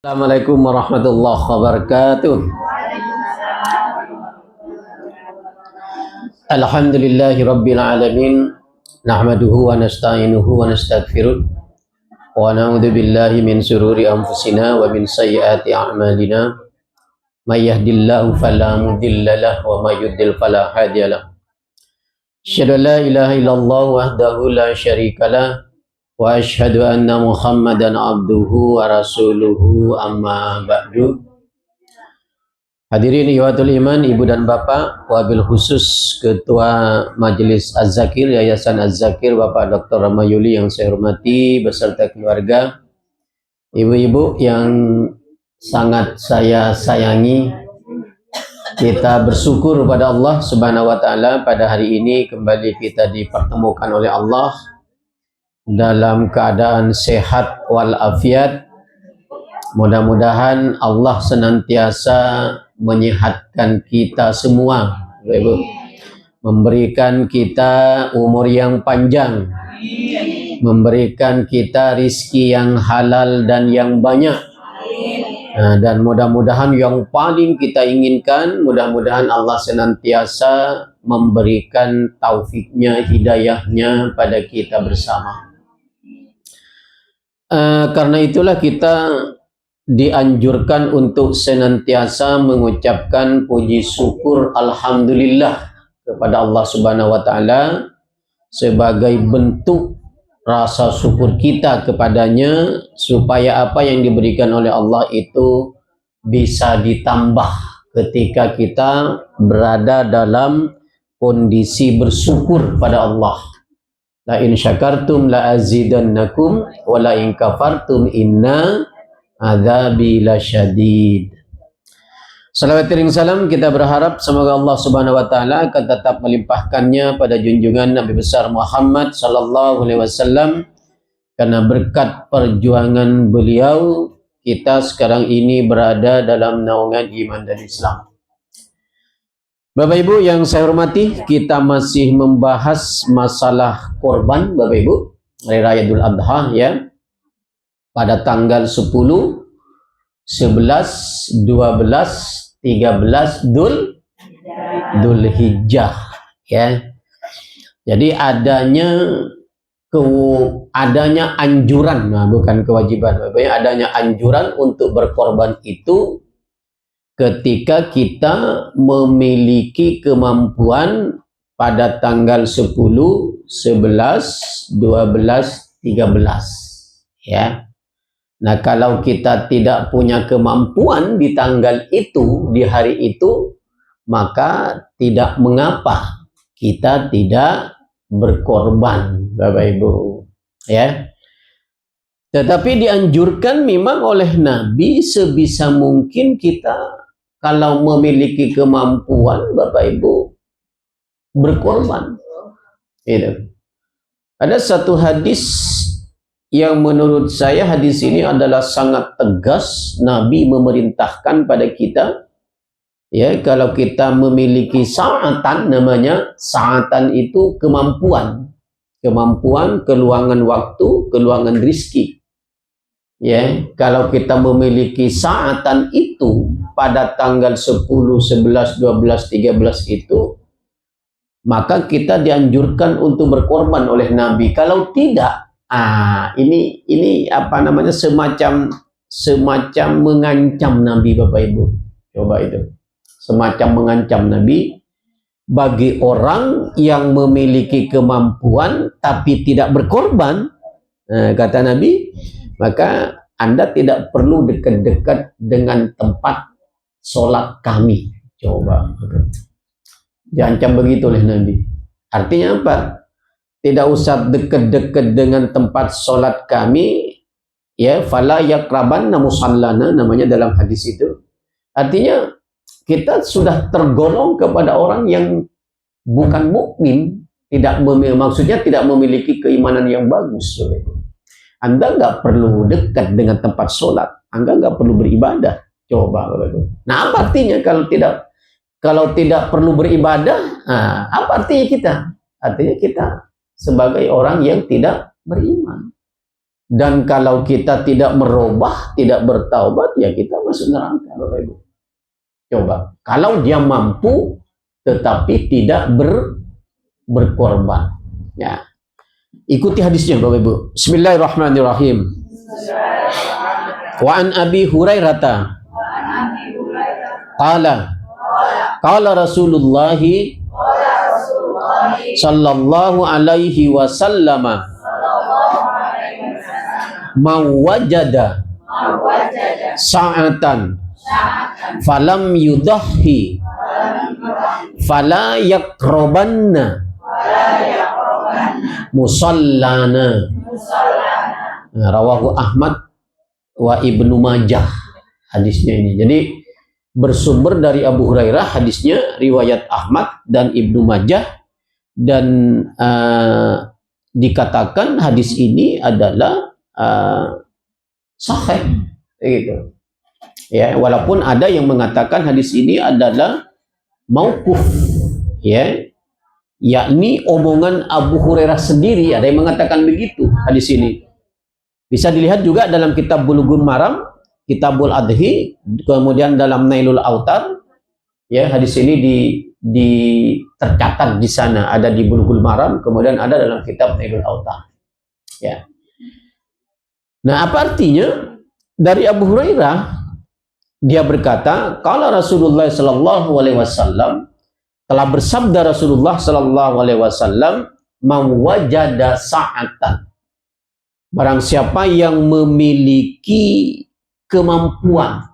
Assalamualaikum warahmatullahi wabarakatuh. Alhamdulillahi rabbil alamin. Nahmaduhu wa nasta'inuhu wa nastaghfiruh. Wa na'udzu billahi min sururi anfusina wa min sayyiati a'malina. May yahdihillahu fala mudilla lahu wa may yudlil fala hadiya lahu. Asyhadu an la ilaha illallah wahdahu la syarika lahu wa asyhadu anna Muhammadan abduhu wa rasuluhu amma ba'du. Hadirin ikhwatul iman, ibu dan bapak, wabil khusus Ketua Majelis Az-Zakir Yayasan Az-Zakir Bapak Dr. Ramayuli yang saya hormati beserta keluarga, ibu-ibu yang sangat saya sayangi, kita bersyukur pada Allah Subhanahu wa taala pada hari ini kembali kita dipertemukan oleh Allah dalam keadaan sehat walafiat. Mudah-mudahan Allah senantiasa menyehatkan kita semua, Ibu. Memberikan kita umur yang panjang, memberikan kita rizki yang halal dan yang banyak. Dan mudah-mudahan yang paling kita inginkan, mudah-mudahan Allah senantiasa memberikan taufiknya, hidayahnya pada kita bersama. Karena itulah kita dianjurkan untuk senantiasa mengucapkan puji syukur alhamdulillah kepada Allah Subhanahu wa taala sebagai bentuk rasa syukur kita kepadanya, supaya apa yang diberikan oleh Allah itu bisa ditambah ketika kita berada dalam kondisi bersyukur pada Allah. La in syakartum la azidannakum wa la in kafartum inna adzabi lasyadid. Salawat dan salam kita berharap semoga Allah Subhanahu wa taala akan tetap melimpahkannya pada junjungan Nabi besar Muhammad sallallahu alaihi wasallam, karena berkat perjuangan beliau kita sekarang ini berada dalam naungan iman dan Islam. Bapak Ibu yang saya hormati, kita masih membahas masalah korban, Bapak Ibu, Hari Raya Idul Adha ya. Pada tanggal 10, 11, 12, 13 Dzul Hijjah ya. Jadi adanya anjuran, bukan kewajiban, Bapak Ibu, adanya anjuran untuk berkorban itu ketika kita memiliki kemampuan pada tanggal 10, 11, 12, 13 ya. Nah, kalau kita tidak punya kemampuan di tanggal itu, di hari itu, maka tidak mengapa kita tidak berkorban, Bapak Ibu ya. Tetapi dianjurkan memang oleh Nabi sebisa mungkin kita kalau memiliki kemampuan, Bapak Ibu, berkorban. Gitu. Ada satu hadis yang menurut saya hadis ini adalah sangat tegas. Nabi memerintahkan pada kita, ya, kalau kita memiliki sa'atan, namanya sa'atan itu kemampuan, keluangan waktu, keluangan rizki. Ya, kalau kita memiliki sa'atan itu pada tanggal 10, 11, 12, 13 itu, maka kita dianjurkan untuk berkorban oleh Nabi. Kalau tidak, ini apa namanya, semacam mengancam Nabi, Bapak Ibu. Coba itu. Semacam mengancam Nabi bagi orang yang memiliki kemampuan tapi tidak berkorban. Kata Nabi, maka Anda tidak perlu dekat-dekat dengan tempat sholat kami. Coba. Diancam begitu oleh Nabi. Artinya apa? Tidak usah dekat-dekat dengan tempat sholat kami, ya, fala yakrabanna musallana, namanya dalam hadis itu. Artinya kita sudah tergolong kepada orang yang bukan mukmin, maksudnya tidak memiliki keimanan yang bagus. Anda nggak perlu dekat dengan tempat sholat, Anda nggak perlu beribadah. Coba, nah apa artinya kalau tidak perlu beribadah? Apa artinya kita? Artinya kita sebagai orang yang tidak beriman. Dan kalau kita tidak merubah, tidak bertaubat, ya kita masuk neraka, Bapak Ibu. Coba, kalau dia mampu tetapi tidak berkorban. Ya. Ikuti hadisnya, Bapak Ibu. Bismillahirrahmanirrahim. Wa an Abi Hurairah qala Rasulullah sallallahu alaihi wasallam man wajada sa'atan falam yudahhi fala yaqrabanna musallana. Rawahu Ahmad wa Ibnu Majah hadisnya ini. Jadi bersumber dari Abu Hurairah, hadisnya riwayat Ahmad dan Ibnu Majah, dan dikatakan hadis ini adalah sahih gitu. Ya, walaupun ada yang mengatakan hadis ini adalah mauquf, ya, yakni omongan Abu Hurairah sendiri. Ada yang mengatakan begitu hadis ini. Bisa dilihat juga dalam kitab Bulughul Maram, Kitabul Adhi, kemudian dalam Nailul Autar, ya, hadis ini tercatat di sana, ada di Bulughul Maram, kemudian ada dalam kitab Nailul Autar. Ya. Nah, apa artinya? Dari Abu Hurairah, dia berkata, kalau Rasulullah sallallahu alaihi wasallam, telah bersabda Rasulullah sallallahu alaihi wasallam, man wajada sa'atan, barang siapa yang memiliki kemampuan,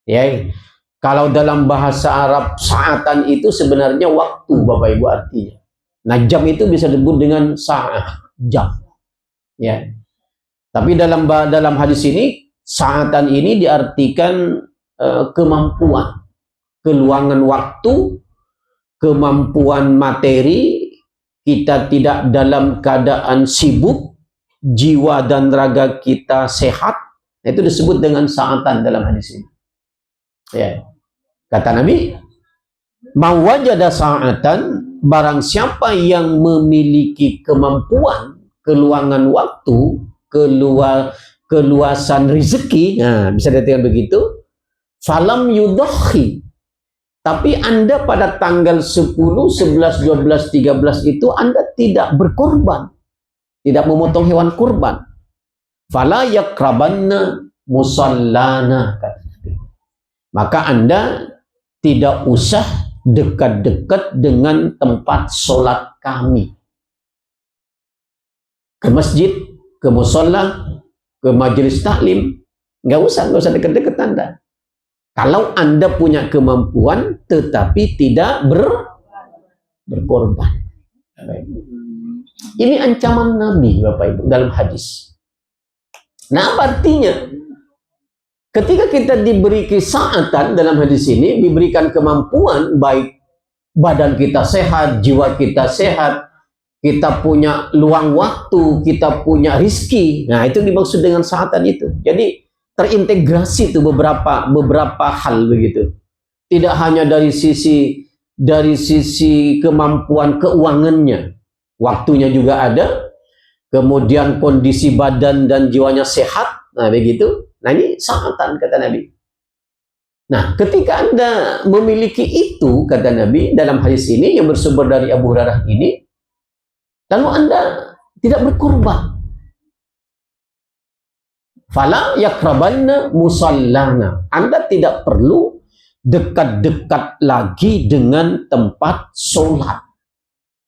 ya, kalau dalam bahasa Arab sa'atan itu sebenarnya waktu, Bapak Ibu, artinya. Nah, jam itu bisa disebut dengan sa'ah, jam, ya. Tapi dalam hadis ini, sa'atan ini diartikan kemampuan, keluangan waktu, kemampuan materi. Kita tidak dalam keadaan sibuk, jiwa dan raga kita sehat, itu disebut dengan sa'atan dalam hadis ini. Ya. Kata Nabi, man wajada sa'atan, barang siapa yang memiliki kemampuan, keluangan waktu, keluasan rezeki, nah, bisa dikatakan begitu, falam yudahhi, tapi Anda pada tanggal 10, 11, 12, 13 itu Anda tidak berkorban, tidak memotong hewan kurban, fala yakrabanna musallana, maka Anda tidak usah dekat-dekat dengan tempat sholat kami, ke masjid, ke musalla, ke majelis taklim, nggak usah dekat-dekat Anda. Kalau Anda punya kemampuan tetapi tidak berkorban. Ini ancaman Nabi, Bapak Ibu, dalam hadis. Nah, apa artinya? Ketika kita diberi kesaatan dalam hadis ini, diberikan kemampuan, baik badan kita sehat, jiwa kita sehat, kita punya luang waktu, kita punya rizki. Nah, itu dimaksud dengan saatan itu. Jadi terintegrasi itu beberapa hal begitu. Tidak hanya dari sisi kemampuan keuangannya, waktunya juga ada, kemudian kondisi badan dan jiwanya sehat. Nah, begitu. Nah, ini saatan, kata Nabi. Nah, ketika Anda memiliki itu, kata Nabi dalam hadis ini yang bersumber dari Abu Hurairah ini, lalu Anda tidak berkorban, fala yakrabanna musallana, Anda tidak perlu dekat-dekat lagi dengan tempat sholat.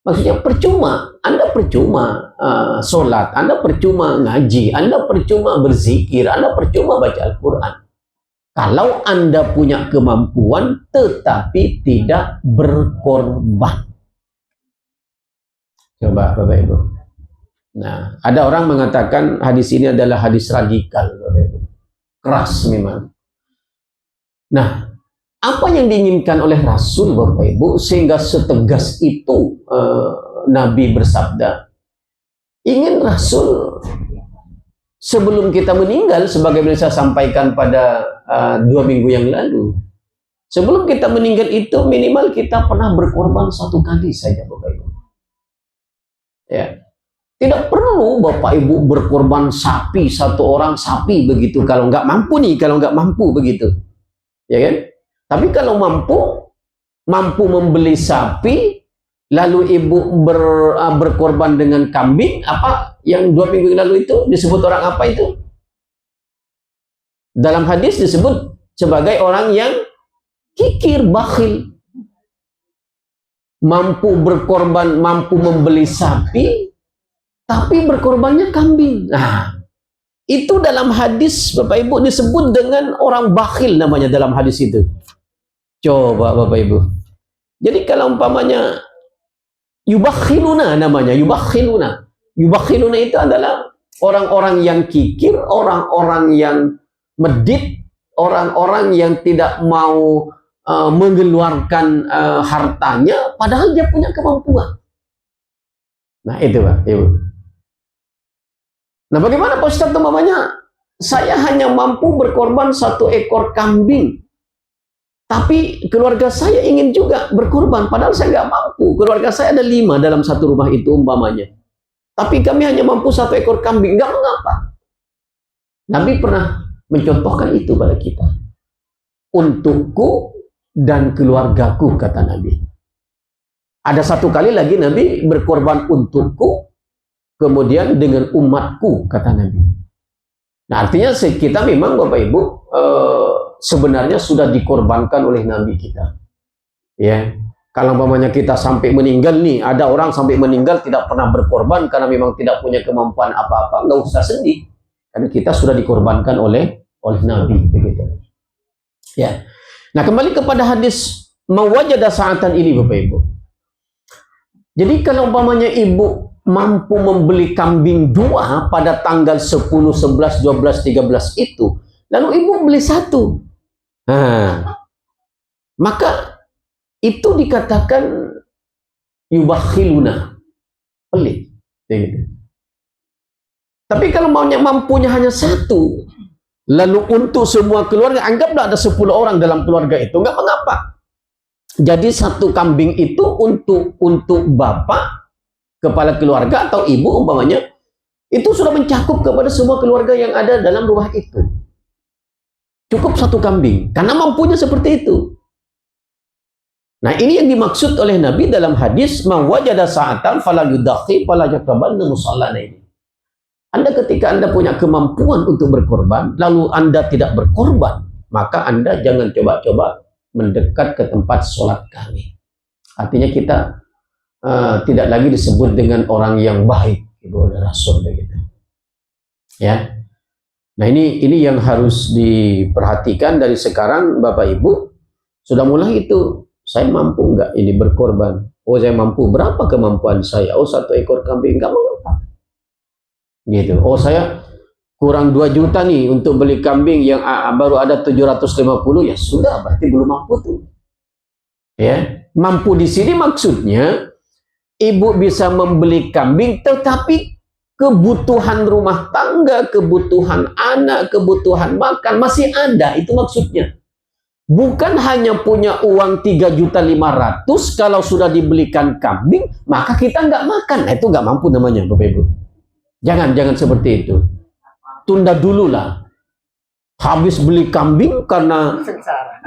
Maksudnya percuma, Anda percuma sholat, Anda percuma ngaji, Anda percuma berzikir, Anda percuma baca Al-Quran. Kalau Anda punya kemampuan tetapi tidak berkorban. Coba Bapak Ibu. Nah, ada orang mengatakan hadis ini adalah hadis radikal, Bapak Ibu. Keras memang. Nah, apa yang diinginkan oleh Rasul, Bapak Ibu, sehingga setegas itu Nabi bersabda? Ingin Rasul sebelum kita meninggal, sebagaimana saya sampaikan pada 2 minggu yang lalu, sebelum kita meninggal itu minimal kita pernah berkorban 1 kali saja, Bapak Ibu. Ya. Tidak perlu Bapak Ibu berkorban sapi, satu orang sapi begitu. Kalau nggak mampu nih, kalau nggak mampu begitu. Ya kan? Tapi kalau mampu membeli sapi, lalu ibu berkorban dengan kambing, apa yang 2 minggu yang lalu itu disebut orang apa itu? Dalam hadis disebut sebagai orang yang kikir, bakhil. Mampu berkorban, mampu membeli sapi, tapi berkorbannya kambing. Nah, itu dalam hadis Bapak Ibu disebut dengan orang bakhil namanya dalam hadis itu. Coba Bapak Ibu. Jadi kalau umpamanya yubakhiluna namanya, yubakhiluna. Yubakhiluna itu adalah orang-orang yang kikir, orang-orang yang medit, orang-orang yang tidak mau mengeluarkan hartanya padahal dia punya kemampuan. Nah, itu Pak Ibu. Nah, bagaimana Pak Ustadz umpamanya saya hanya mampu berkorban 1 ekor kambing, tapi keluarga saya ingin juga berkorban, padahal saya nggak mampu. Keluarga saya ada 5 dalam satu rumah itu umpamanya, tapi kami hanya mampu 1 ekor kambing, nggak mengapa. Nabi pernah mencontohkan itu pada kita. Untukku dan keluargaku, kata Nabi. Ada 1 kali lagi Nabi berkorban untukku, kemudian dengan umatku, kata Nabi. Nah, artinya kita memang Bapak Ibu sebenarnya sudah dikorbankan oleh Nabi kita. Ya, kalau umpamanya kita sampai meninggal nih, ada orang sampai meninggal tidak pernah berkorban karena memang tidak punya kemampuan apa-apa, nggak usah sedih, karena kita sudah dikorbankan oleh Nabi, begitu. Ya. Nah, kembali kepada hadis mawajada sa'atan ini Bapak Ibu. Jadi kalau umpamanya ibu mampu membeli kambing 2 pada tanggal 10, 11, 12, 13 itu, lalu ibu beli 1. Nah, maka itu dikatakan yubakhiluna, pelit. Gitu. Tapi kalau mampunya hanya 1, lalu untuk semua keluarga, anggaplah ada 10 orang dalam keluarga itu, nggak mengapa. Jadi 1 kambing itu untuk bapak, kepala keluarga atau ibu umpamanya, itu sudah mencakup kepada semua keluarga yang ada dalam rumah itu. Cukup 1 kambing, karena mampunya seperti itu. Nah, ini yang dimaksud oleh Nabi dalam hadis mawajada sa'atan fala yudakhi fala yaqrabanna musallana ini. Anda ketika Anda punya kemampuan untuk berkorban, lalu Anda tidak berkorban, maka Anda jangan coba-coba mendekat ke tempat sholat kami. Artinya kita tidak lagi disebut dengan orang yang baik, gitu, oleh Rasul begitu. Ya. Nah, ini yang harus diperhatikan dari sekarang Bapak Ibu. Sudah mulai itu, saya mampu nggak ini berkorban? Oh, saya mampu. Berapa kemampuan saya? Oh, 1 ekor kambing, nggak mengapa. Gitu. Oh, saya kurang 2 juta nih untuk beli kambing yang baru ada 750, ya sudah, berarti belum mampu tuh. Ya, mampu di sini maksudnya ibu bisa membeli kambing, tetapi kebutuhan rumah tangga, kebutuhan anak, kebutuhan makan masih ada, itu maksudnya. Bukan hanya punya uang 3.500.000, kalau sudah dibelikan kambing, maka kita nggak makan. Nah, itu nggak mampu namanya, Bapak Ibu. Jangan seperti itu. Tunda dulu lah. Habis beli kambing karena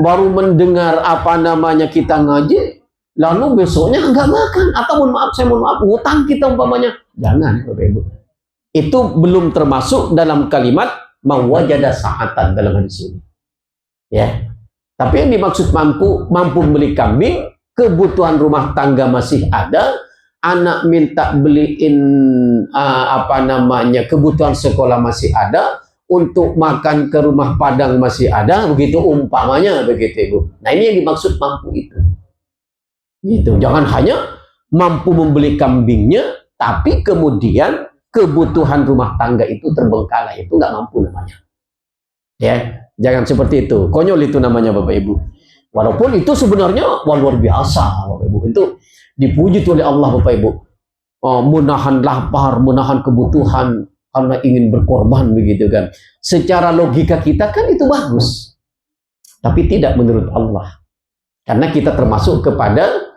baru mendengar apa namanya kita ngaji, lalu besoknya nggak makan, atau mohon maaf, ngutang kita umpamanya. Jangan, Bapak Ibu. Itu belum termasuk dalam kalimat mawajada sa'atan dalam hadis ini. Ya. Tapi yang dimaksud mampu beli kambing, kebutuhan rumah tangga masih ada, anak minta beliin kebutuhan sekolah masih ada, untuk makan ke rumah Padang masih ada, begitu umpamanya, begitu Ibu. Nah, ini yang dimaksud mampu itu. Gitu. Jangan hanya mampu membeli kambingnya, tapi kemudian kebutuhan rumah tangga itu terbengkalai, itu nggak mampu namanya. Ya, jangan seperti itu. Konyol itu namanya Bapak Ibu. Walaupun itu sebenarnya luar biasa Bapak Ibu. Itu dipuji oleh Allah Bapak Ibu. Menahan lapar, menahan kebutuhan karena ingin berkorban begitu kan. Secara logika kita kan itu bagus. Tapi tidak menurut Allah. Karena kita termasuk kepada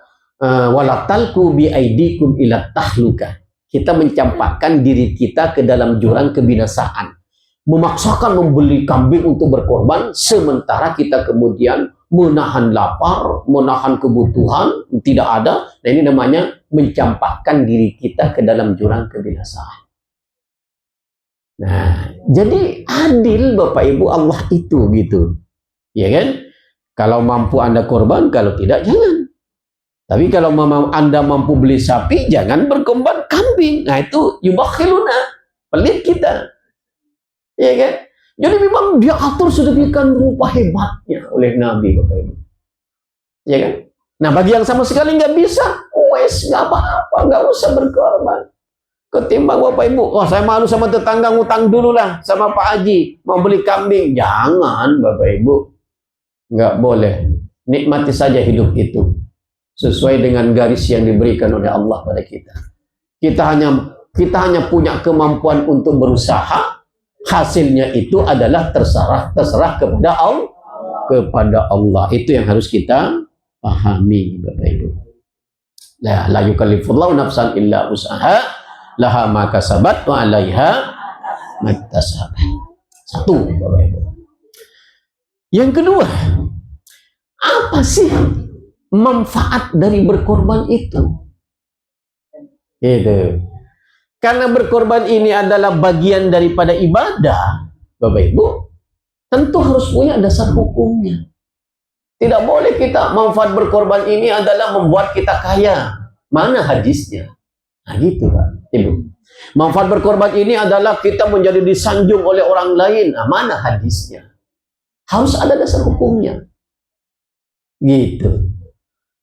wala talqu bi aidikum ila tahluka. kita mencampakkan diri kita ke dalam jurang kebinasaan. Memaksakan membeli kambing untuk berkorban, sementara kita kemudian menahan lapar, menahan kebutuhan, tidak ada. Nah, ini namanya mencampakkan diri kita ke dalam jurang kebinasaan. Nah, jadi adil Bapak Ibu Allah itu gitu. Ya kan? Kalau mampu Anda korban, kalau tidak jangan. Tapi kalau Anda mampu beli sapi, jangan berkorban kambing. Nah, itu yubakhiluna, pelit kita. Ya kan? Jadi memang dia atur sedemikian rupa hebatnya oleh Nabi Bapak Ibu. Ya kan? Nah, bagi yang sama sekali nggak bisa, wes nggak apa-apa, nggak usah berkorban. Ketimbang Bapak Ibu, oh saya malu sama tetangga, ngutang dulu lah sama Pak Haji, mau beli kambing. Jangan Bapak Ibu, nggak boleh. Nikmati saja hidup itu sesuai dengan garis yang diberikan oleh Allah pada kita. Kita hanya punya kemampuan untuk berusaha. Hasilnya itu adalah terserah kepada Allah. Itu yang harus kita pahami Bapak Ibu. La yukallifullahu nafsan illa usaha, laha ma kasabat wa 'alaiha maktasabat. Satu Bapak Ibu. Yang kedua, apa sih manfaat dari berkorban itu? Gitu. Karena berkorban ini adalah bagian daripada ibadah, Bapak Ibu, tentu harus punya dasar hukumnya. Tidak boleh kita manfaat berkorban ini adalah membuat kita kaya. Mana hadisnya? Nah gitu Pak Ibu. Manfaat berkorban ini adalah kita menjadi disanjung oleh orang lain. Nah, mana hadisnya? Harus ada dasar hukumnya. Gitu.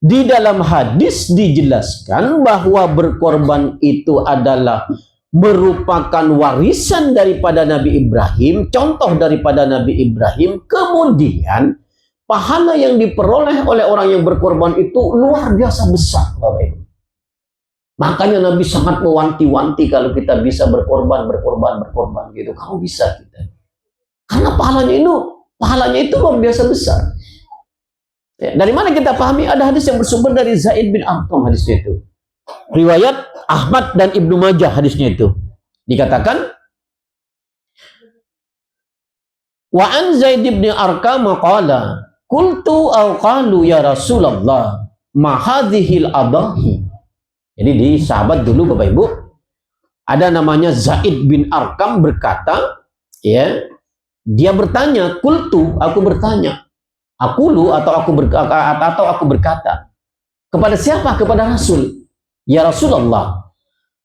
Di dalam hadis dijelaskan bahwa berkorban itu adalah merupakan warisan daripada Nabi Ibrahim, contoh daripada Nabi Ibrahim. Kemudian pahala yang diperoleh oleh orang yang berkorban itu luar biasa besar, Bapak Ibu. Makanya Nabi sangat mewanti-wanti kalau kita bisa berkorban gitu. Kamu bisa kita. Karena pahalanya itu luar biasa besar. Ya, dari mana kita pahami? Ada hadis yang bersumber dari Zaid bin Arqam, hadisnya itu. Riwayat Ahmad dan Ibnu Majah, hadisnya itu. Dikatakan, wa an Zaid bin Arqam qala, qultu aw qalu ya Rasulullah, ma hadhil adahi. Jadi di sahabat dulu Bapak Ibu, ada namanya Zaid bin Arqam berkata, ya, dia bertanya, qultu, aku bertanya. Aqulu atau aku berkata kepada siapa? Kepada Rasul. Ya Rasulullah,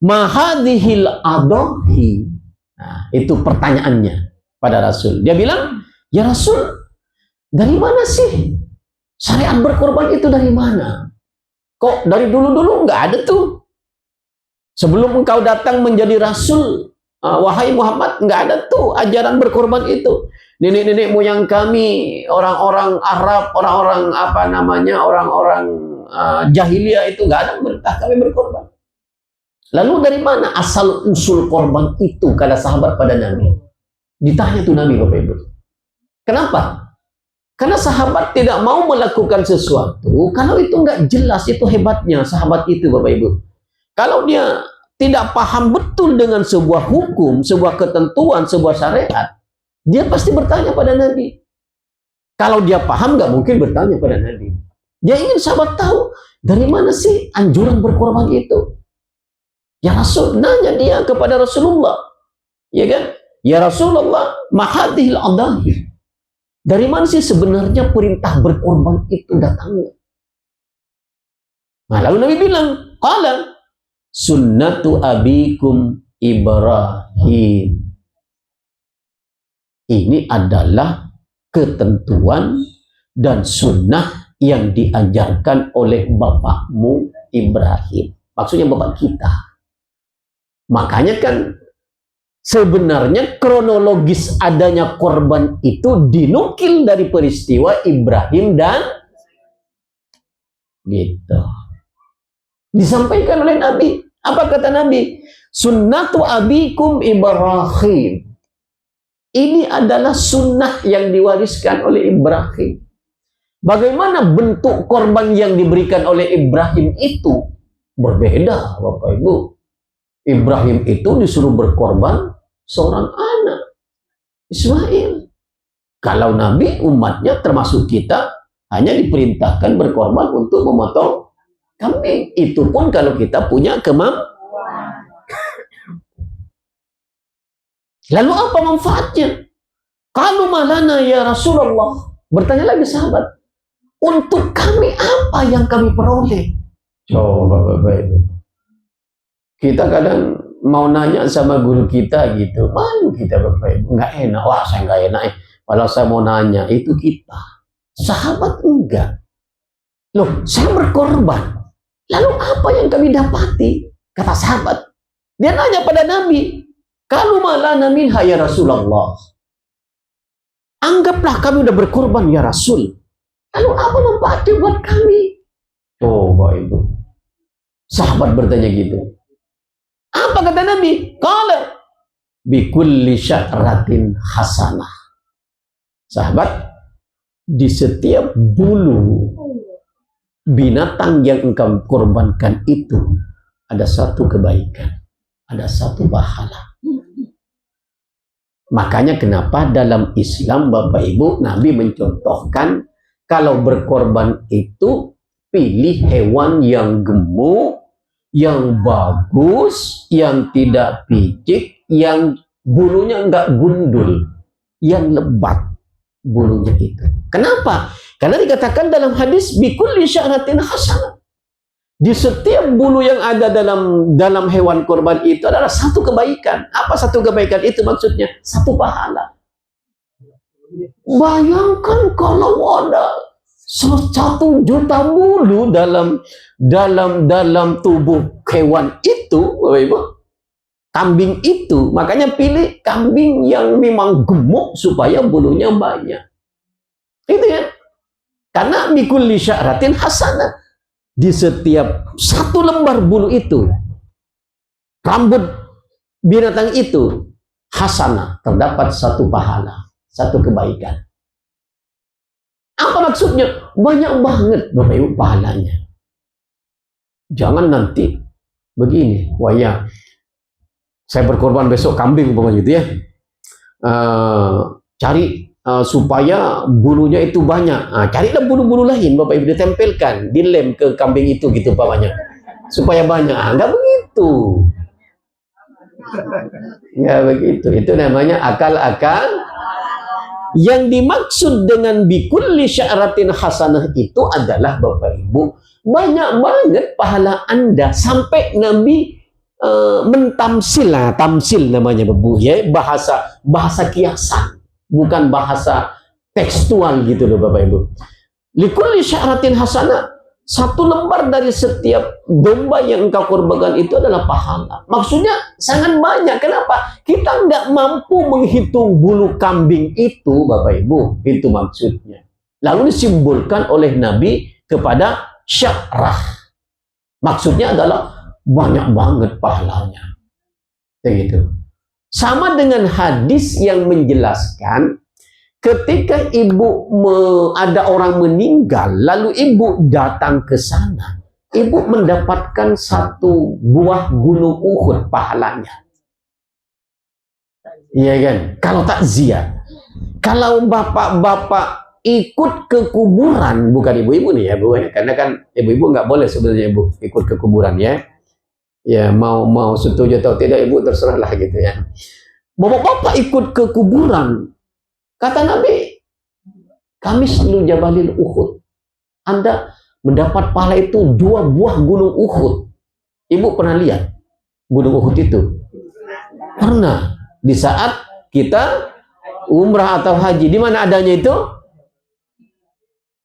ma hadhil adahi. Nah, itu pertanyaannya pada Rasul. Dia bilang, ya Rasul, dari mana sih syariat berkorban itu, dari mana? Kok dari dulu-dulu nggak ada tuh? Sebelum engkau datang menjadi Rasul, wahai Muhammad, nggak ada tuh ajaran berkorban itu. Nenek-nenek moyang kami, orang-orang Arab, orang-orang jahiliyah itu nggak ada perintah kami berkorban. Lalu dari mana asal usul korban itu, kata sahabat pada Nabi? Ditanya tuh Nabi Bapak Ibu. Kenapa? Karena sahabat tidak mau melakukan sesuatu kalau itu nggak jelas. Itu hebatnya sahabat itu Bapak Ibu. Kalau dia tidak paham betul dengan sebuah hukum, sebuah ketentuan, sebuah syariat, dia pasti bertanya pada Nabi. Kalau dia paham, nggak mungkin bertanya pada Nabi. Dia ingin sahabat tahu, dari mana sih anjuran berkorban itu? Ya Rasul, nanya dia kepada Rasulullah. Ya kan? Ya Rasulullah, mahadihil adahi. Dari mana sih sebenarnya perintah berkorban itu datangnya? Nah, lalu Nabi bilang, qala sunnatu abikum Ibrahim. Ini adalah ketentuan dan sunnah yang diajarkan oleh bapakmu Ibrahim. Maksudnya bapak kita. Makanya kan sebenarnya kronologis adanya korban itu dinukil dari peristiwa Ibrahim dan gitu. Disampaikan oleh Nabi. Apa kata Nabi? Sunnatu abikum Ibrahim. Ini adalah sunnah yang diwariskan oleh Ibrahim. Bagaimana bentuk korban yang diberikan oleh Ibrahim itu berbeda, Bapak Ibu. Ibrahim itu disuruh berkorban seorang anak, Ismail. Kalau Nabi, umatnya termasuk kita, hanya diperintahkan berkorban untuk memotong kambing. Itu pun kalau kita punya kemampuan. Lalu apa manfaatnya? Kalau malana ya Rasulullah, bertanya lagi sahabat, untuk kami apa yang kami peroleh? Coba Bapak Ibu. Kita kadang mau nanya sama guru kita gitu, malu kita Bapak Ibu, nggak enak. Wah, saya nggak enak. Kalau saya mau nanya, itu kita. Sahabat enggak. Loh, saya berkorban. Lalu apa yang kami dapati? Kata sahabat. Dia nanya pada Nabi, kalau malana minha ya Rasulullah. Anggaplah kami udah berkorban ya Rasul. Lalu apa manfaatnya buat kami? Coba Ibu. Sahabat bertanya gitu. Apa kata Nabi? Qala bikulli sya'ratin hasanah. Sahabat, di setiap bulu binatang yang engkau korbankan itu ada satu kebaikan, ada satu pahala. Makanya kenapa dalam Islam Bapak Ibu, Nabi mencontohkan kalau berkorban itu pilih hewan yang gemuk, yang bagus, yang tidak picik, yang bulunya enggak gundul, yang lebat bulunya itu. Kenapa? Karena dikatakan dalam hadis bikulli sya'ratin hasanah. Di setiap bulu yang ada dalam hewan korban itu adalah satu kebaikan. Apa satu kebaikan itu maksudnya? Satu pahala. Bayangkan kalau ada 1 juta bulu dalam tubuh hewan itu, Bapak Ibu. Kambing itu, makanya pilih kambing yang memang gemuk supaya bulunya banyak. Itu ya. Karena bikulli sya'ratin hasanah. Di setiap 1 lembar bulu itu, rambut binatang itu, hasanah, terdapat 1 pahala, 1 kebaikan. Apa maksudnya? Banyak banget Bapak Ibu pahalanya. Jangan nanti begini, wah ya, saya berkorban besok kambing umpamanya gitu ya. Cari supaya bulunya itu banyak. Carilah bulu-bulu lain Bapak Ibu ditempelkan, dilem ke kambing itu gitu umpamanya. Supaya banyak. Enggak begitu. Enggak begitu. Itu namanya akal-akal. Yang dimaksud dengan bikulli sya'ratin hasanah itu adalah Bapak Ibu, banyak banget pahala Anda sampai Nabi mentamsil, tamsil namanya Bu ya, bahasa kiasan, bukan bahasa tekstual gitu loh Bapak Ibu. Likulli sya'ratin hasanah, 1 lembar dari setiap domba yang engkau korbankan itu adalah pahala. Maksudnya sangat banyak. Kenapa? Kita nggak mampu menghitung bulu kambing itu Bapak Ibu. Itu maksudnya. Lalu disimbolkan oleh Nabi kepada sya'rah. Maksudnya adalah banyak banget pahalanya. Begitu. Sama dengan hadis yang menjelaskan ketika ada orang meninggal, lalu ibu datang ke sana, ibu mendapatkan 1 buah gunung Uhud pahalanya. Iya kan? Kalau takziah. Kalau bapak-bapak ikut ke kuburan, bukan ibu-ibu nih ya Bu, karena kan ibu-ibu nggak boleh sebenarnya Ibu ikut ke kuburan ya. Ya mau setuju atau tidak Ibu terserahlah gitu ya. Bapak-bapak ikut ke kuburan, kata Nabi, kami selalu Jabalil Uhud. Anda mendapat pahala itu 2 buah gunung Uhud. Ibu pernah lihat gunung Uhud itu? Pernah. Di saat kita umrah atau haji, di mana adanya itu?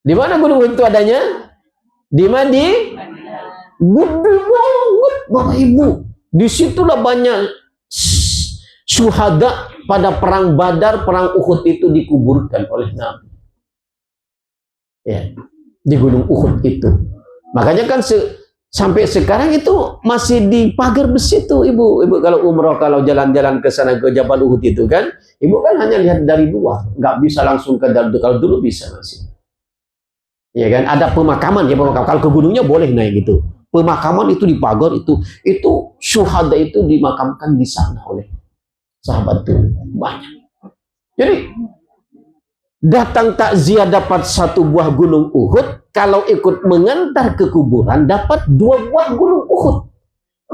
Di mana gunung Uhud itu adanya? Di mana? Di gede banget Bapak Ibu. Disitulah banyak syuhada pada perang Badar, perang Uhud itu dikuburkan oleh Nabi. Ya, di gunung Uhud itu. Makanya kan sampai sekarang itu masih di pagar besi itu Ibu. Ibu kalau umroh, kalau jalan-jalan ke sana ke Jabal Uhud itu kan, Ibu kan hanya lihat dari luar, nggak bisa langsung ke dalam. Kalau dulu bisa masih. Ya kan, ada pemakaman ya, pemakaman. Kalau ke gunungnya boleh naik gitu. pemakaman itu di pagar itu syuhada itu dimakamkan di sana oleh sahabat itu banyak. Jadi datang takziah dapat 1 buah gunung Uhud, kalau ikut mengantar ke kuburan dapat 2 buah gunung Uhud.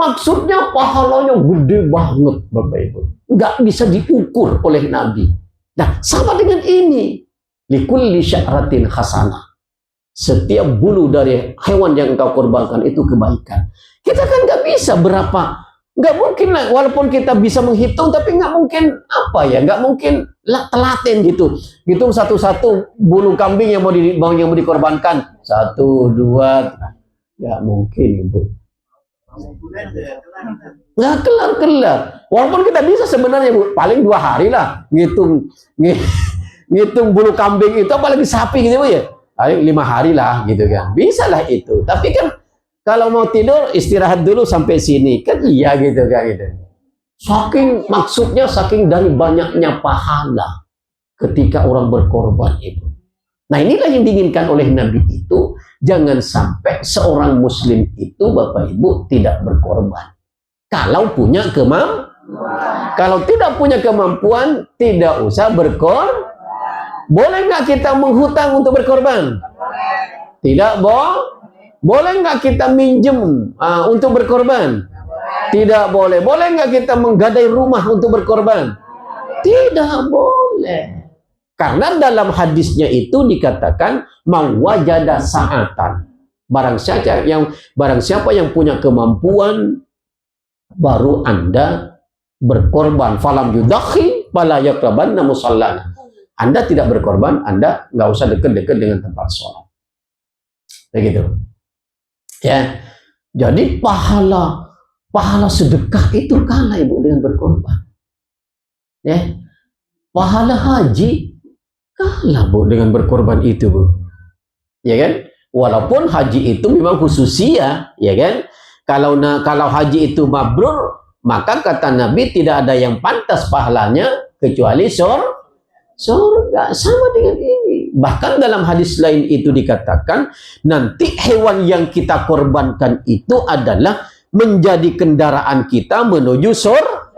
Maksudnya pahalanya gede banget, Bapak Ibu. Nggak bisa diukur oleh Nabi. Nah, sama dengan ini. Likulli sya'ratin hasanah. Setiap bulu dari hewan yang engkau korbankan itu kebaikan. Kita kan nggak bisa berapa, nggak mungkin lah, walaupun kita bisa menghitung, tapi nggak mungkin nggak mungkin telaten gitu. Hitung satu-satu bulu kambing yang mau dikorbankan. 1, 2, nggak mungkin, Ibu. Nggak kelar-kelar. Walaupun kita bisa sebenarnya, Bu, paling 2 hari lah ngitung bulu kambing itu, apalagi sapi gitu, Bu, ya. Paling 5 hari lah gitu kan. Bisa lah itu. Tapi kan kalau mau tidur istirahat dulu sampai sini. Kan iya gitu kan gitu. Maksudnya saking dari banyaknya pahala ketika orang berkorban itu. Nah, inilah yang diinginkan oleh Nabi itu, jangan sampai seorang muslim itu, Bapak Ibu, tidak berkorban. Kalau punya kemampuan. Kalau tidak punya kemampuan, tidak usah berkorban. Boleh nggak kita menghutang untuk berkorban? Tidak, boleh nggak kita minjem untuk berkorban? Tidak boleh. Boleh nggak kita menggadai rumah untuk berkorban? Tidak boleh. Karena dalam hadisnya itu dikatakan mawajada sa'atan. Barang siapa yang punya kemampuan, baru Anda berkorban. Falam yudakhi fala yakrabanna musallana. Anda tidak berkorban, Anda nggak usah dekat-dekat dengan tempat sholat. Begitu. Ya. Jadi pahala sedekah itu kalah, Ibu, dengan berkorban. Ya. Pahala haji kalah, Bu, dengan berkorban itu, Bu. Ya kan? Walaupun haji itu memang khususia, ya kan? Kalau haji itu mabrur, maka kata Nabi tidak ada yang pantas pahalanya kecuali surga. Sama dengan ini. Bahkan dalam hadis lain itu dikatakan nanti hewan yang kita korbankan itu adalah menjadi kendaraan kita menuju surga.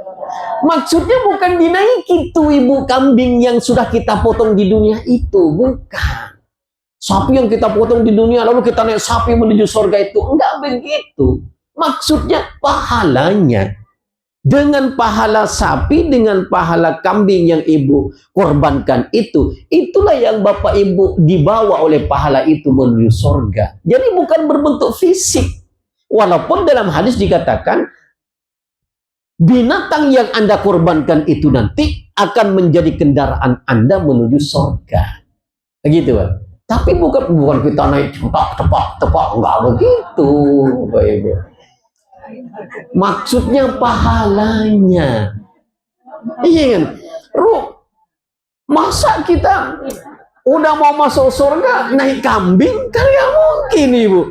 Maksudnya bukan dinaiki itu, Ibu, kambing yang sudah kita potong di dunia itu, bukan. Sapi yang kita potong di dunia lalu kita naik sapi menuju surga itu, enggak begitu. Maksudnya pahalanya. Dengan pahala sapi, dengan pahala kambing yang Ibu korbankan itu, itulah yang Bapak Ibu dibawa oleh pahala itu menuju surga. Jadi bukan berbentuk fisik. Walaupun dalam hadis dikatakan, binatang yang Anda korbankan itu nanti akan menjadi kendaraan Anda menuju surga. Begitu, Pak. Tapi bukan kita naik tepak, enggak begitu, Bapak Ibu. Maksudnya pahalanya. Iya kan? Masa kita udah mau masuk surga naik kambing? Kan nggak mungkin, Ibu.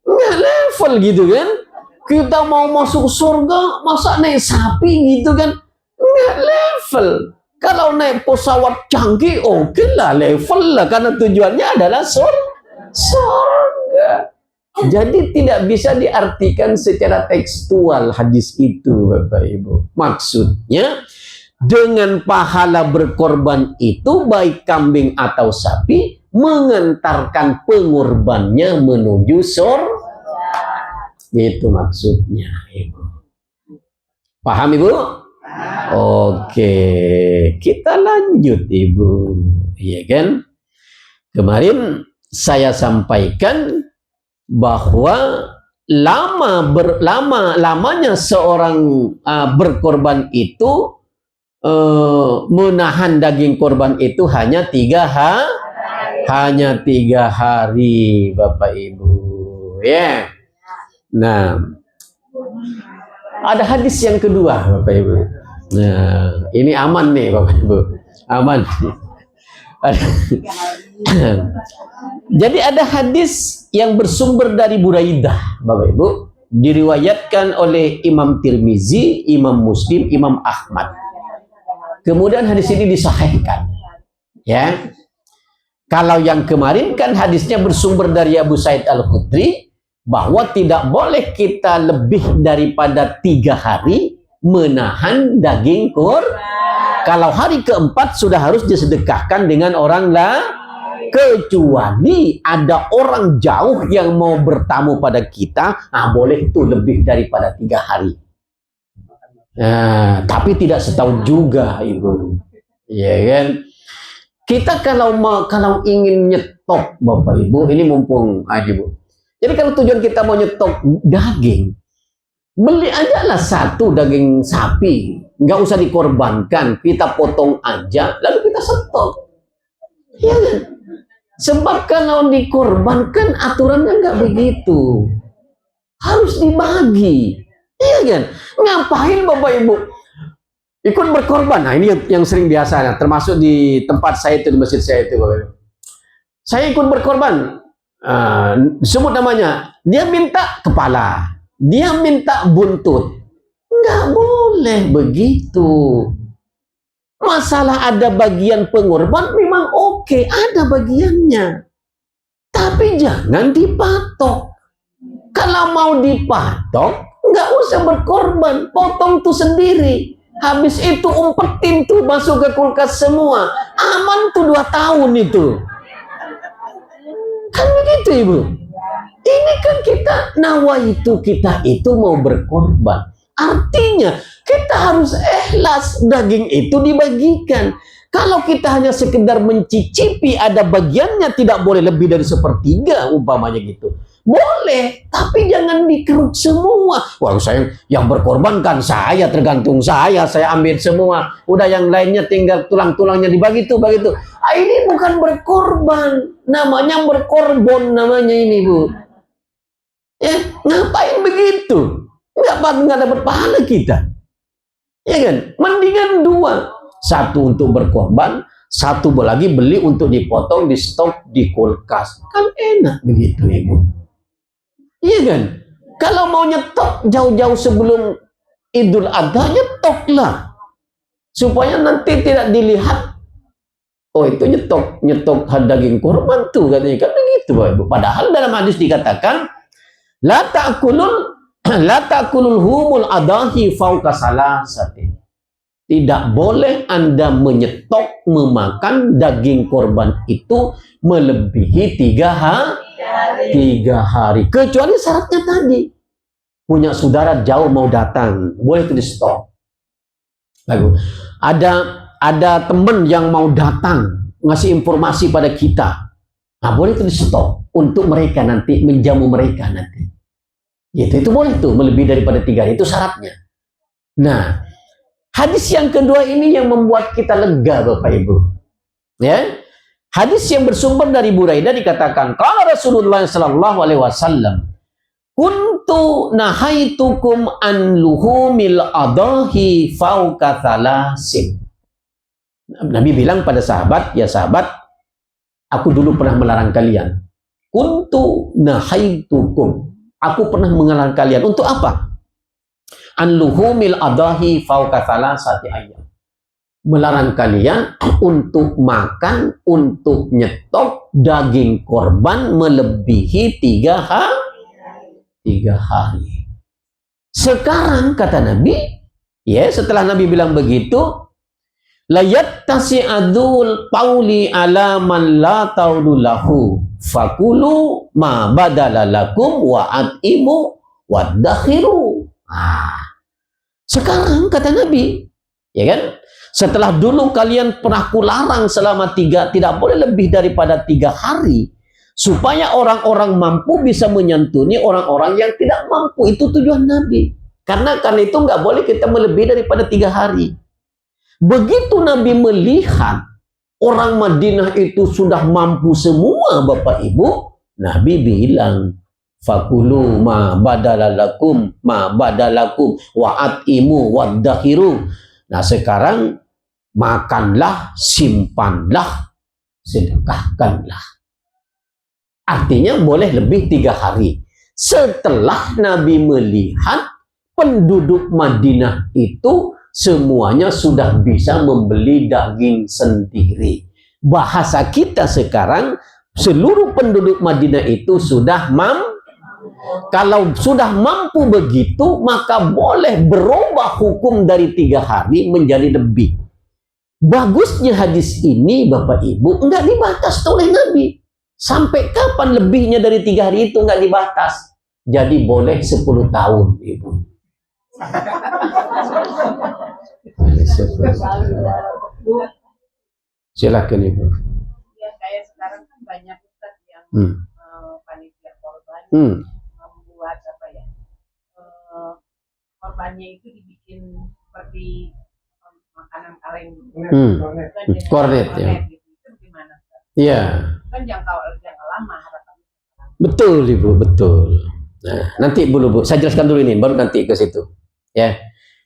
Nggak level gitu kan? Kita mau masuk surga masa naik sapi gitu kan? Nggak level. Kalau naik pesawat canggih, oke lah, level lah, karena tujuannya adalah surga. Jadi tidak bisa diartikan secara tekstual hadis itu, Bapak Ibu. Maksudnya dengan pahala berkorban itu, baik kambing atau sapi, mengantarkan pengorbannya menuju surga. Itu maksudnya, Ibu. Paham, Ibu? Oke, kita lanjut, Ibu. Iya kan? Kemarin saya sampaikan bahwa lamanya seorang berkorban itu, menahan daging korban itu hanya 3 hari, Bapak Ibu. Ya. Nah, ada hadis yang kedua, Bapak Ibu. Nah, ini aman nih, Bapak Ibu. Aman. Jadi ada hadis yang bersumber dari Buraidah, Bapak Ibu, diriwayatkan oleh Imam Tirmizi, Imam Muslim, Imam Ahmad. Kemudian hadis ini disahihkan. Ya. Kalau yang kemarin kan hadisnya bersumber dari Abu Sa'id Al-Khudri, bahwa tidak boleh kita lebih daripada 3 hari menahan daging kurban. Kalau hari keempat sudah harus disedekahkan dengan orang lain, kecuali ada orang jauh yang mau bertamu pada kita, boleh itu lebih daripada 3 hari. Tapi tidak setahun juga, Ibu. Ya kan? Kita kalau ingin nyetok, Bapak Ibu, ini mumpung Ibu. Jadi kalau tujuan kita mau nyetok daging, beli aja lah 1 daging sapi, nggak usah dikorbankan, kita potong aja, lalu kita stok. Ya kan? Sebab kalau dikorbankan aturannya nggak begitu, harus dibagi. Iya kan? Ngapain Bapak Ibu ikut berkorban? Nah ini yang sering biasa, termasuk di tempat saya itu, di masjid saya itu, Bapak Ibu. Saya ikut berkorban. Sebut namanya, dia minta kepala, dia minta buntut. Nggak boleh begitu. Masalah ada bagian pengorban memang oke, ada bagiannya, tapi jangan dipatok. Kalau mau dipatok, nggak usah berkorban, potong tuh sendiri. Habis itu umpetin tuh masuk ke kulkas semua, aman tuh 2 tahun itu. Kan begitu Ibu. Ini kan kita nawaitu, kita itu mau berkorban. Artinya kita harus ikhlas, daging itu dibagikan. Kalau kita hanya sekedar mencicipi, ada bagiannya, tidak boleh lebih dari 1/3 umpamanya gitu. Boleh, tapi jangan dikeruk semua. Wah, saya yang berkorban kan saya, tergantung saya ambil semua. Udah yang lainnya tinggal tulang-tulangnya dibagi tuh, begitu. Ini bukan berkorban, namanya berkorbon namanya ini, Bu. Ya, ngapain begitu? Nggak dapat pahala kita. Ya kan? Mendingan 2. 1 untuk berkorban, 1 lagi beli untuk dipotong, di stok di kulkas. Kan enak begitu, Ibu. Iya kan? Kalau mau nyetok jauh-jauh sebelum Idul Adha, nyetoklah. Supaya nanti tidak dilihat, oh itu nyetok daging kurban tuh katanya. Kan begitu, Ibu. Padahal dalam hadis dikatakan, la ta'kulul humul adahi fauqa salasatin. Tidak boleh Anda menyetok, memakan daging korban itu melebihi 3 hari. Kecuali syaratnya tadi, punya saudara jauh mau datang, boleh itu di stok. Lalu ada teman yang mau datang ngasih informasi pada kita, boleh itu di stok untuk mereka nanti, menjamu mereka nanti. Itu boleh tuh, melebihi daripada 3 hari, itu syaratnya. Nah, hadis yang kedua ini yang membuat kita lega, Bapak Ibu. Ya, hadis yang bersumber dari Buraidah dikatakan, kalau Rasulullah sallallahu alaihi wasallam, kuntu nahaitukum an luhumil adahi fauqa thalasin. Nabi bilang pada sahabat, ya sahabat, aku dulu pernah melarang kalian. Kuntu nahaitukum, aku pernah mengelarang kalian. Untuk apa? An luhumil adahi fauqa thalathati ayyam. Melarang kalian untuk makan, untuk nyetok daging korban melebihi 3 hari. Sekarang kata Nabi, ya setelah Nabi bilang begitu, layat tasi'adul pauli ala man la taudulahu fakulu ma badala lakum wa at'imu waddakhiru. Sekarang kata Nabi, ya kan? Setelah dulu kalian pernah kularang selama 3, tidak boleh lebih daripada 3 hari, supaya orang-orang mampu bisa menyantuni orang-orang yang tidak mampu. Itu tujuan Nabi. Karena itu nggak boleh kita melebihi daripada 3 hari. Begitu Nabi melihat orang Madinah itu sudah mampu semua, Bapak Ibu, Nabi bilang, fakulu ma badalakum wa at'imu waddakhiru. Nah sekarang makanlah, simpanlah, sedekahkanlah. Artinya boleh lebih 3 hari. Setelah Nabi melihat penduduk Madinah itu semuanya sudah bisa membeli daging sendiri. Bahasa kita sekarang, seluruh penduduk Madinah itu sudah Kalau sudah mampu begitu, maka boleh berubah hukum dari 3 hari menjadi lebih. Bagusnya hadis ini, Bapak Ibu, enggak dibatas oleh Nabi. Sampai kapan lebihnya dari 3 hari itu enggak dibatas. Jadi boleh 10 tahun, Ibu. Silakan, Ibu. Ya, kayak sekarang kan banyak ustaz yang panitia korban membuat apa ya, korbannya itu dibikin seperti makanan kaleng Kornet ya. Gitu. Itu gimana? Iya. Kan jangka lama harapannya. Betul, Ibu, betul. Nah, nanti Bu, saya jelaskan dulu ini, baru nanti ke situ. Ya.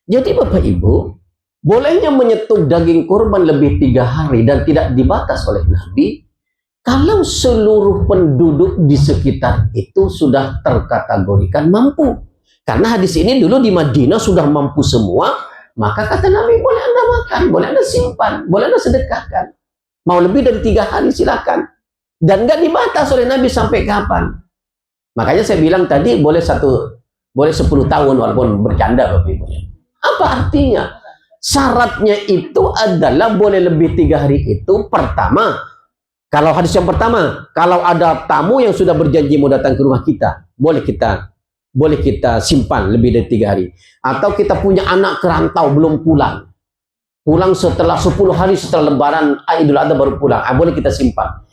Jadi Bapak Ibu, bolehnya menyetuk daging kurban lebih 3 hari dan tidak dibatas oleh Nabi kalau seluruh penduduk di sekitar itu sudah terkategorikan mampu. Karena hadis ini dulu di Madinah sudah mampu semua, maka kata Nabi, boleh Anda makan, boleh Anda simpan, boleh Anda sedekahkan. Mau lebih dari 3 hari silakan. Dan nggak dibatas oleh Nabi sampai kapan. Makanya saya bilang tadi boleh 10 tahun walaupun bercanda Bapak Ibu. Apa artinya? Syaratnya itu adalah boleh lebih 3 hari itu. Pertama, kalau hadis yang pertama, kalau ada tamu yang sudah berjanji mau datang ke rumah kita, boleh kita simpan lebih dari 3 hari. Atau kita punya anak kerantau belum pulang setelah 10 hari setelah Lebaran Idul Adha baru pulang, boleh kita simpan.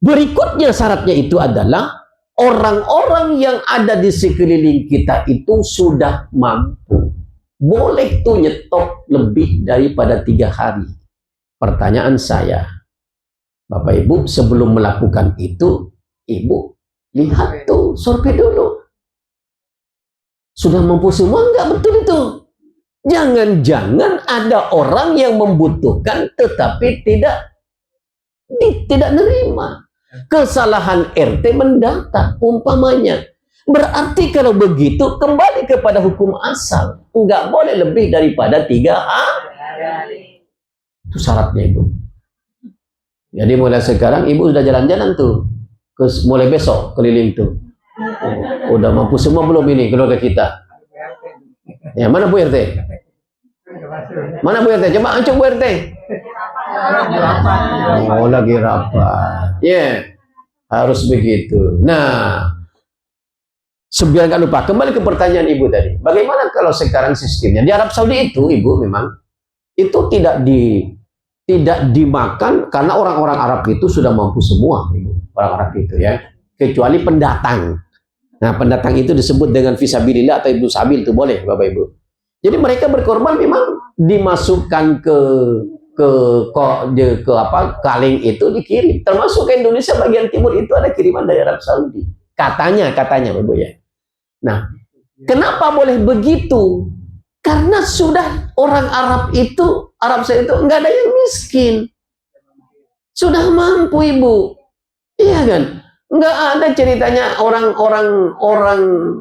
Berikutnya syaratnya itu adalah orang-orang yang ada di sekeliling kita itu sudah mampu. Boleh tuh nyetok lebih daripada 3 hari. Pertanyaan saya, Bapak Ibu, sebelum melakukan itu, Ibu lihat tuh, survei dulu. Sudah mampu semua enggak? Betul itu. Jangan-jangan ada orang yang membutuhkan tetapi tidak nerima. Kesalahan RT mendata umpamanya. Berarti kalau begitu kembali kepada hukum asal. Enggak boleh lebih daripada 3 hari. Itu syaratnya Ibu. Jadi mulai sekarang Ibu sudah jalan-jalan tuh. Mulai besok keliling tuh. Udah mampu semua belum ini keluarga kita? Ya, mana Bu RT? Mana Bu RT? Coba ancuk Bu RT. Oh, lagi rapat. Ya, harus begitu. Nah, biar nggak lupa, kembali ke pertanyaan Ibu tadi. Bagaimana kalau sekarang sistemnya? Di Arab Saudi itu, Ibu, memang itu tidak dimakan karena orang-orang Arab itu sudah mampu semua, Ibu. Orang Arab itu ya, kecuali pendatang. Nah, pendatang itu disebut dengan fisabilillah atau ibnu sabil, itu boleh, Bapak Ibu. Jadi mereka berkorban memang dimasukkan ke kaleng itu dikirim, termasuk ke Indonesia bagian timur itu ada kiriman dari Arab Saudi. Katanya Bapak ya. Nah, kenapa boleh begitu? Karena sudah orang Arab Saudi itu enggak ada yang miskin. Sudah mampu Ibu. Iya kan? Enggak ada ceritanya orang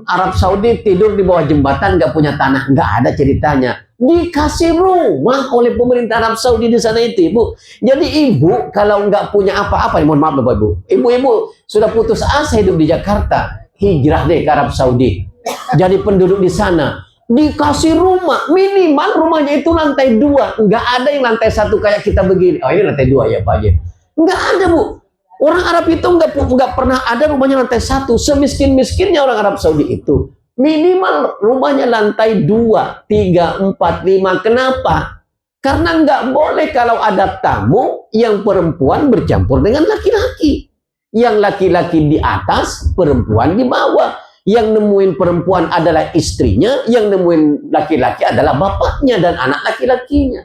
Arab Saudi tidur di bawah jembatan nggak punya tanah. Enggak ada ceritanya. Dikasih rumah oleh pemerintah Arab Saudi di sana itu, Ibu. Jadi Ibu kalau nggak punya apa-apa, mohon maaf Bapak Ibu. Ibu sudah putus asa hidup di Jakarta, hijrah deh ke Arab Saudi. Jadi penduduk di sana dikasih rumah, minimal rumahnya itu lantai 2. Nggak ada yang lantai 1 kayak kita begini. Oh, ini lantai 2 ya Pak ya. Nggak ada Bu. Orang Arab itu nggak pernah ada rumahnya lantai 1. Semiskin-miskinnya orang Arab Saudi itu. Minimal rumahnya lantai 2, 3, 4, 5. Kenapa? Karena nggak boleh kalau ada tamu yang perempuan bercampur dengan laki-laki. Yang laki-laki di atas, perempuan di bawah. Yang nemuin perempuan adalah istrinya, yang nemuin laki-laki adalah bapaknya dan anak laki-lakinya.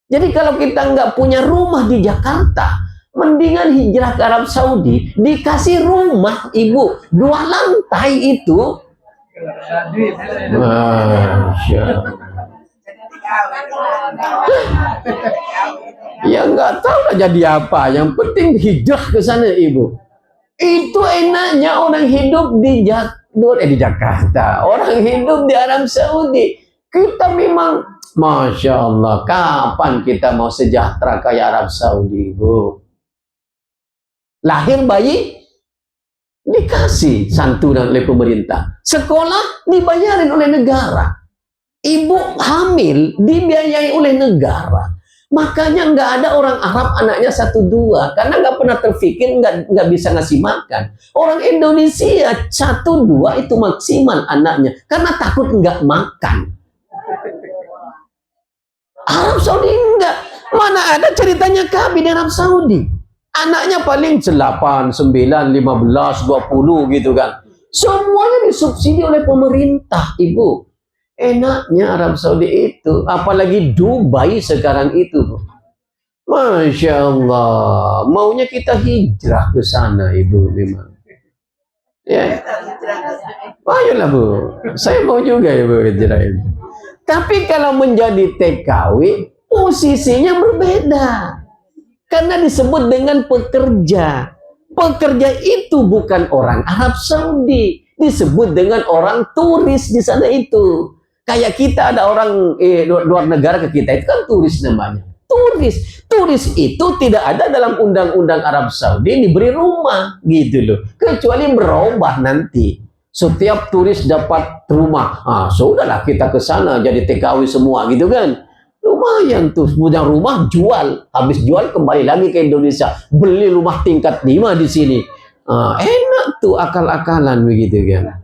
Jadi kalau kita nggak punya rumah di Jakarta, mendingan hijrah ke Arab Saudi, dikasih rumah Ibu 2 lantai itu. Masya Allah. Ya nggak tahu lah jadi apa. Yang penting hijrah ke sana Ibu. Itu enaknya orang hidup di Jakarta, orang hidup di Arab Saudi. Kita memang, Masya Allah, kapan kita mau sejahtera kayak Arab Saudi, Bu? Lahir bayi dikasih santunan oleh pemerintah. Sekolah dibayarin oleh negara. Ibu hamil dibiayai oleh negara. Makanya nggak ada orang Arab anaknya 1-2 karena nggak pernah terpikir nggak bisa ngasih makan. Orang Indonesia 1-2 itu maksimal anaknya karena takut nggak makan. Arab Saudi enggak. Mana ada ceritanya Kabi di Arab Saudi. Anaknya paling 8, 9, 15, 20 gitu kan. Semuanya disubsidi oleh pemerintah, Ibu. Enaknya Arab Saudi itu, apalagi Dubai sekarang itu. Masya Allah, maunya kita hijrah ke sana, Ibu memang. Ya, ayolah Bu, saya mau juga Ibu hijrah itu. Tapi kalau menjadi TKW, posisinya berbeda. Karena disebut dengan pekerja. Pekerja itu bukan orang Arab Saudi, disebut dengan orang turis di sana itu. Kayak kita ada orang luar negara ke kita, itu kan turis namanya. Turis itu tidak ada dalam undang-undang Arab Saudi diberi rumah gitu loh. Kecuali berubah nanti. Setiap turis dapat rumah. Sudahlah kita ke sana jadi TKW semua gitu kan. Lumayan tuh, punya rumah jual, habis jual kembali lagi ke Indonesia, beli rumah tingkat 5 di sini. Enak tuh akal-akalan begitu kan.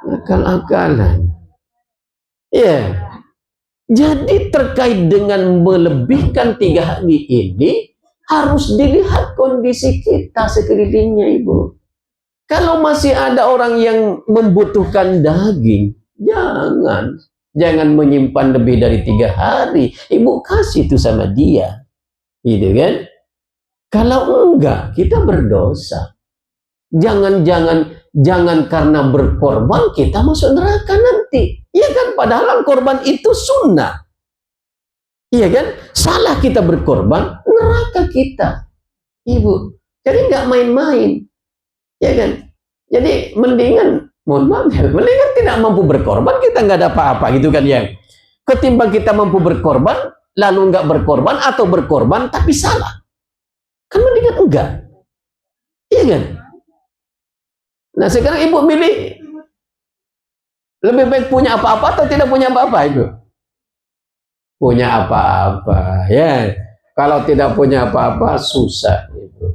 Akal-akalan. Ya, jadi terkait dengan melebihkan 3 hari ini harus dilihat kondisi kita sekelilingnya, Ibu. Kalau masih ada orang yang membutuhkan daging, jangan menyimpan lebih dari 3 hari. Ibu kasih itu sama dia, gitu kan? Kalau enggak, kita berdosa. Jangan karena berkorban kita masuk neraka nanti. Iya kan? Padahal korban itu sunnah. Iya kan? Salah kita berkorban, neraka kita. Ibu, jadi nggak main-main. Ya kan? Jadi mendingan, mohon maaf ya, mendingan tidak mampu berkorban, kita nggak ada apa-apa gitu kan ya. Ketimbang kita mampu berkorban, lalu nggak berkorban atau berkorban tapi salah. Kan mendingan enggak. Iya kan? Nah sekarang ibu milih lebih baik punya apa-apa atau tidak punya apa-apa Ibu? Punya apa-apa ya. Kalau tidak punya apa-apa susah Ibu.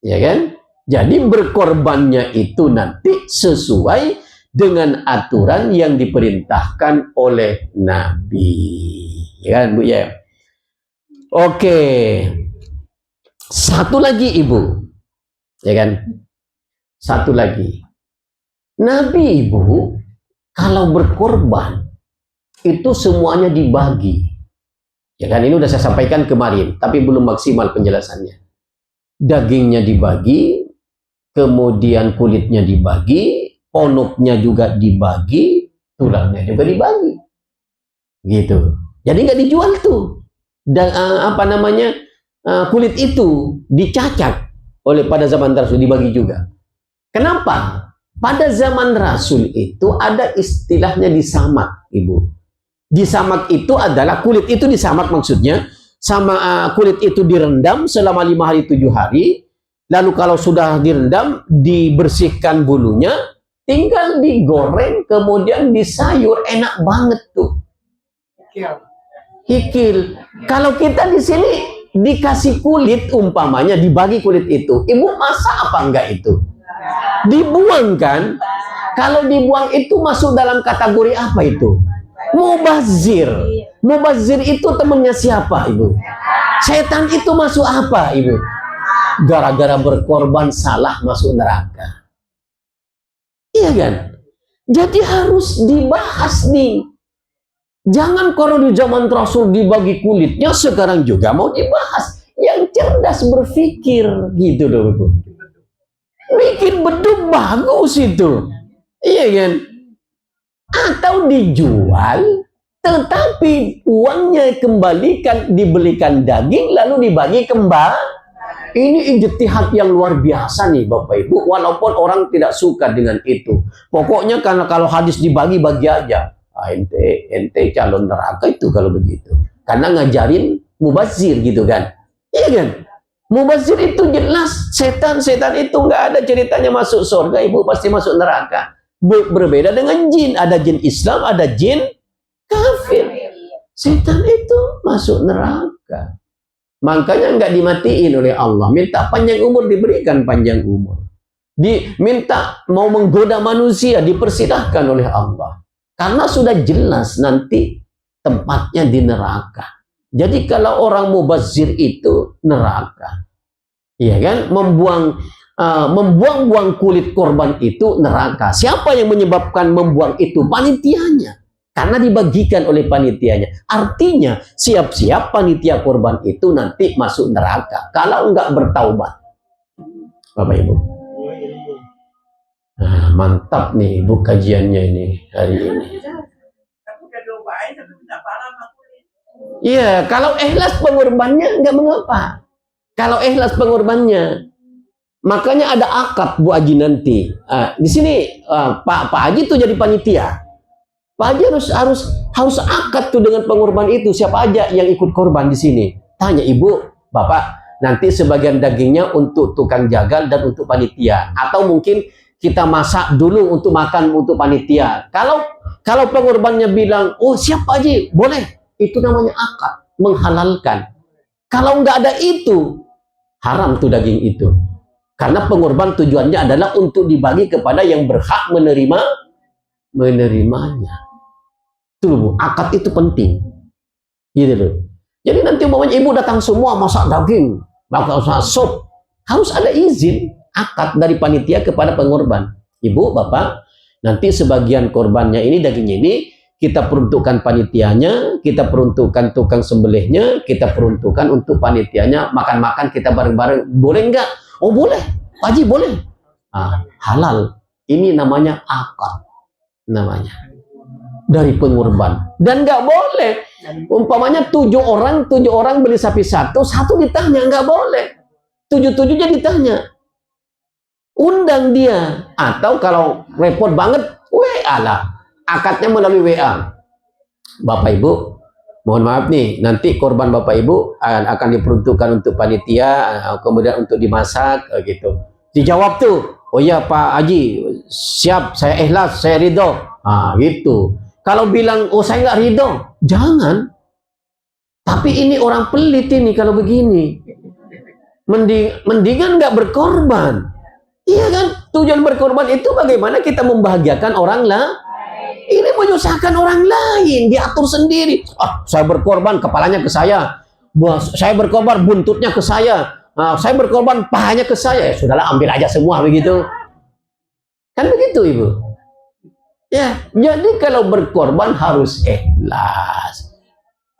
Ya kan? Jadi berkorbannya itu nanti sesuai dengan aturan yang diperintahkan oleh Nabi. Ya kan Bu ya? Oke. Satu lagi Ibu. Ya kan? Satu lagi. Nabi Ibu kalau berkorban itu semuanya dibagi. Ya kan ini udah saya sampaikan kemarin, tapi belum maksimal penjelasannya. Dagingnya dibagi, kemudian kulitnya dibagi, ponoknya juga dibagi, tulangnya juga dibagi. Gitu. Jadi nggak dijual tuh. Dan kulit itu dicacak oleh pada zaman Rasul dibagi juga. Kenapa? Pada zaman Rasul itu ada istilahnya disamak, Ibu. Disamak itu adalah kulit itu disamak maksudnya, sama kulit itu direndam selama 5 hari 7 hari. Lalu kalau sudah direndam, dibersihkan bulunya, tinggal digoreng, kemudian disayur, enak banget tuh. Hikil. Kalau kita di sini dikasih kulit umpamanya, dibagi kulit itu, Ibu masak apa enggak itu? Dibuang kan? Kalau dibuang itu masuk dalam kategori apa itu? Mubazir. Mubazir itu temannya siapa Ibu? Setan itu masuk apa Ibu? Gara-gara berkorban salah masuk neraka. Iya kan? Jadi harus dibahas nih. Jangan kalau di zaman Rasul dibagi kulitnya, sekarang juga mau dibahas. Yang cerdas berpikir gitu loh Ibu. Bikin beduk bagus itu. Iya kan? Atau dijual, tetapi uangnya kembalikan, dibelikan daging, lalu dibagi kembali. Ini ijtihad yang luar biasa nih Bapak Ibu, walaupun orang tidak suka dengan itu. Pokoknya karena kalau hadis dibagi-bagi aja. Ente calon neraka itu kalau begitu. Karena ngajarin mubazir gitu kan. Iya kan? Mubazir itu jelas setan itu nggak ada ceritanya masuk surga, ibu pasti masuk neraka. Berbeda dengan jin, ada jin Islam, ada jin kafir. Setan itu masuk neraka. Makanya nggak dimatiin oleh Allah. Minta panjang umur, diberikan panjang umur. Minta mau menggoda manusia, dipersilahkan oleh Allah. Karena sudah jelas nanti tempatnya di neraka. Jadi kalau orang mubazir itu neraka, ya kan, membuang-buang kulit korban itu neraka. Siapa yang menyebabkan membuang itu? Panitianya, karena dibagikan oleh panitianya. Artinya siap-siap panitia korban itu nanti masuk neraka kalau enggak bertaubat. Bapak Ibu, mantap nih ibu kajiannya ini hari ini. Iya, kalau ikhlas pengorbannya enggak mengapa. Kalau ikhlas pengorbannya, makanya ada akad Bu Haji nanti. Di sini Pak Haji tuh jadi panitia. Pak Haji harus akad tuh dengan pengorban itu. Siapa aja yang ikut korban di sini? Tanya ibu, bapak. Nanti sebagian dagingnya untuk tukang jagal dan untuk panitia. Atau mungkin kita masak dulu untuk makan untuk panitia. Kalau pengorbannya bilang, oh siap Pak Haji, boleh. Itu namanya akad, menghalalkan. Kalau nggak ada itu, haram tuh daging itu. Karena pengorban tujuannya adalah untuk dibagi kepada yang berhak menerimanya. Itu Bu, akad itu penting. Gitu loh. Jadi nanti umpamanya ibu datang semua masak daging, masak sop, harus ada izin akad dari panitia kepada pengorban. Ibu, bapak, nanti sebagian korbannya ini, dagingnya ini, kita peruntukkan panitianya, kita peruntukkan tukang sembelihnya, kita peruntukkan untuk panitianya, makan-makan kita bareng-bareng. Boleh enggak? Oh boleh, Pak Haji boleh. Halal. Ini namanya akad. Namanya. Dari pengorban. Dan enggak boleh. Umpamanya 7 orang beli sapi satu ditanya, enggak boleh. 7-7-nya ditanya. Undang dia. Atau kalau repot banget, WA lah. Akadnya melalui WA. Bapak Ibu, mohon maaf nih, nanti korban Bapak Ibu akan diperuntukkan untuk panitia, kemudian untuk dimasak, gitu. Dijawab tuh, oh iya Pak Haji, siap, saya ikhlas, saya ridho. Gitu. Kalau bilang, oh saya nggak ridho, jangan. Tapi ini orang pelit ini kalau begini. Mendingan nggak berkorban. Iya kan? Tujuan berkorban itu bagaimana kita membahagiakan orang lah. Ini menyusahkan orang lain, diatur sendiri. Saya berkorban, kepalanya ke saya. Saya berkorban, buntutnya ke saya. Saya berkorban, pahanya ke saya. Ya, sudahlah, ambil aja semua begitu. Kan begitu, Ibu. Ya, jadi kalau berkorban harus ikhlas.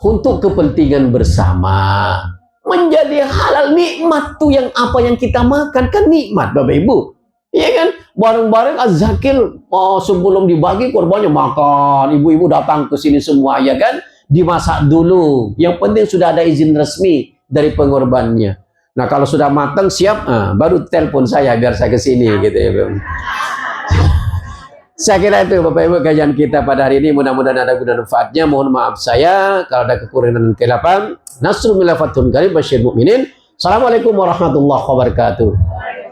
Untuk kepentingan bersama. Menjadi halal, nikmat tuh yang apa yang kita makan. Kan nikmat, Bapak Ibu. Iya kan? Bareng-bareng az-zakir, sebelum dibagi korbannya makan, ibu-ibu datang ke sini semua, ya kan? Dimasak dulu. Yang penting sudah ada izin resmi dari pengorbannya. Nah, kalau sudah matang siap, baru telepon saya biar saya ke sini gitu ya, Bang. Saya kira itu Bapak Ibu kajian kita pada hari ini, mudah-mudahan ada guna manfaatnya. Mohon maaf saya kalau ada kekurangan dan kelapan. Nasrul milafatun karim basyir mu'minin. Assalamualaikum warahmatullahi wabarakatuh.